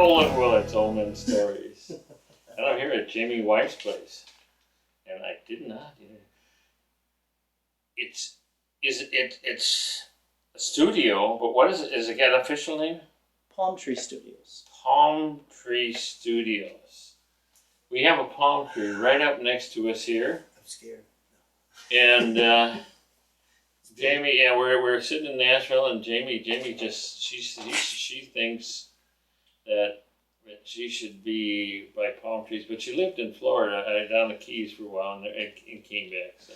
Roland Willits, Men Stories. And I'm here at Jamie White's place. And I did not, it's a studio, but what is it? Is it got an official name? Palm Tree Studios. Palm Tree Studios. We have a palm tree right up next to us here. I'm scared. And Jamie, yeah, we're sitting in Nashville, and Jamie just she thinks that she should be by palm trees, but she lived in Florida, down the Keys for a while, and came back. So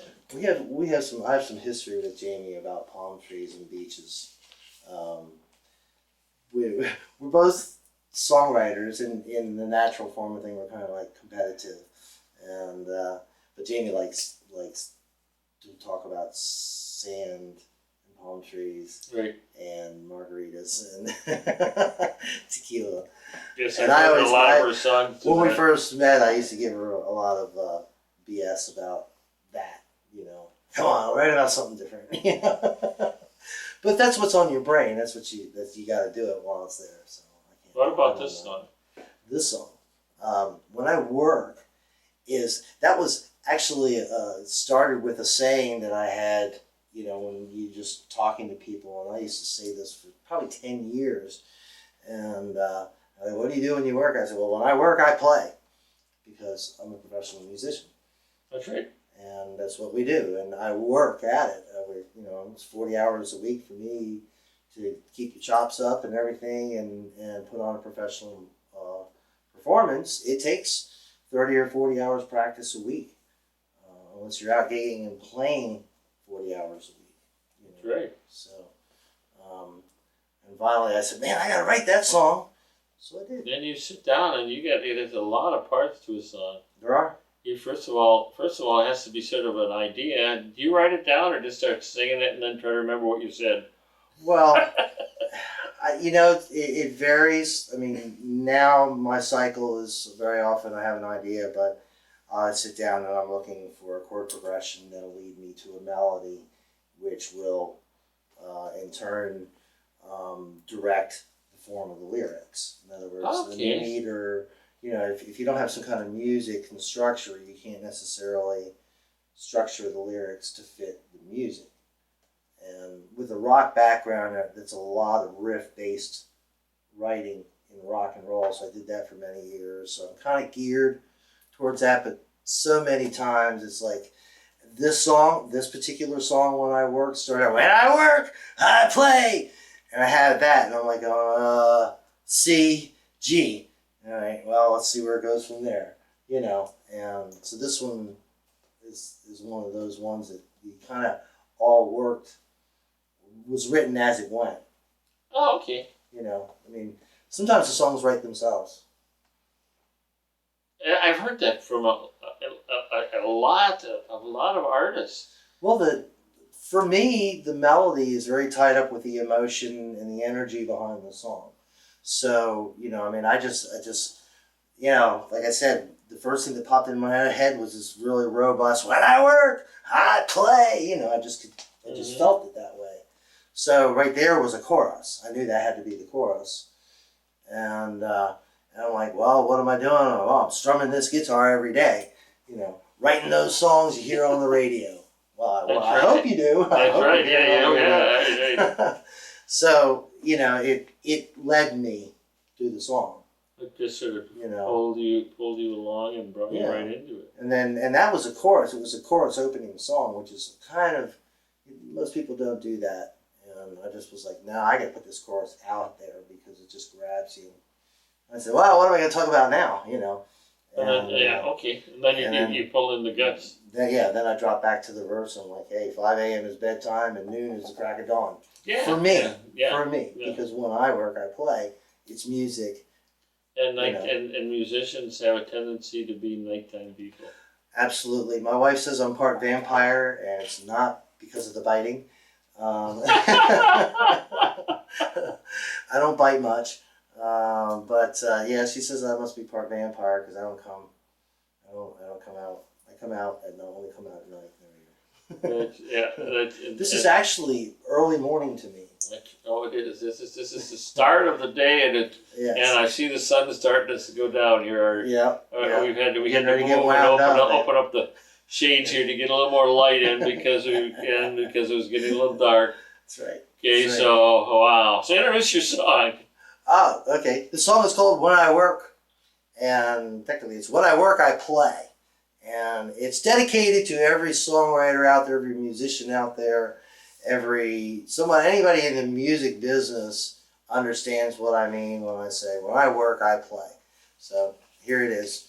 I have some history with Jamie about palm trees and beaches. We're both songwriters in the natural form of thing. We're kind of like competitive, and but Jamie likes to talk about sand and palm trees, right, and margaritas and tequila. Yes, and I've heard a lot of her songs. When we first met, I used to give her a lot of BS about that. Come on, write about something different. But that's what's on your brain. That's what you got to do it while it's there. So I can't. What about this song? This song, when I work, that was actually started with a saying that I had. When you're just talking to people, and I used to say this for probably 10 years. And like, what do you do when you work? I said, well, when I work, I play, because I'm a professional musician. That's right. And that's what we do, and I work at it. It's 40 hours a week for me to keep your chops up and everything, and put on a professional performance. It takes 30 or 40 hours practice a week, unless you're out gigging and playing 40 hours a week. That's right. So, and finally I said, man, I gotta write that song. So I did. Then you sit down and there's a lot of parts to a song. There are. You first of all, it has to be sort of an idea. Do you write it down, or just start singing it and then try to remember what you said? Well, it varies. I mean, now my cycle is very often I have an idea, but I sit down and I'm looking for a chord progression that'll lead me to a melody, which will, in turn, direct the form of the lyrics. In other words, the meter. If you don't have some kind of music and structure, you can't necessarily structure the lyrics to fit the music. And with a rock background, that's a lot of riff-based writing in rock and roll, so I did that for many years. So I'm kind of geared towards that, but so many times it's like, this particular song when I work, started out, when I work, I play! And I had that, and I'm like, C, G. All right, well, let's see where it goes from there, And so this one is one of those ones that you kind of all was written as it went. Oh, okay. Sometimes the songs write themselves. I've heard that from a lot of artists. Well, for me, the melody is very tied up with the emotion and the energy behind the song. So, I just, like I said, the first thing that popped in my head was this really robust, when I work, I play, I just felt it that way. So right there was a chorus. I knew that had to be the chorus. And I'm like, well, what am I doing? Well, I'm strumming this guitar every day, writing those songs you hear on the radio. Well, I hope you do. That's right, yeah. So, it led me to the song. It just sort of pulled you along and brought you right into it. And that was a chorus. It was a chorus opening the song, which is kind of, most people don't do that. And I just was like, no, I got to put this chorus out there because it just grabs you. And I said, well, what am I going to talk about now? Okay. And then you pull in the guts. Then I drop back to the verse. And I'm like, hey, 5 a.m. is bedtime and noon is the crack of dawn. Yeah. For me. Because when I work, I play. It's music. And musicians have a tendency to be nighttime people. Absolutely. My wife says I'm part vampire, and it's not because of the biting. I don't bite much. But she says I must be part vampire because I don't come out. I come out and I only come out at night. This is actually early morning to me. Oh, it is. This is the start of the day, and Yes. I see the sun starting to go down here. Yep. Yep. We had to Getting move ready to get and wound up, open up the shades here to get a little more light in because it was getting a little dark. That's right. Okay, That's right. so wow. So introduce your song. Oh, okay. The song is called When I Work, and technically it's When I Work, I Play. And it's dedicated to every songwriter out there, every musician out there, anybody in the music business understands what I mean when I say, when I work, I play. So here it is.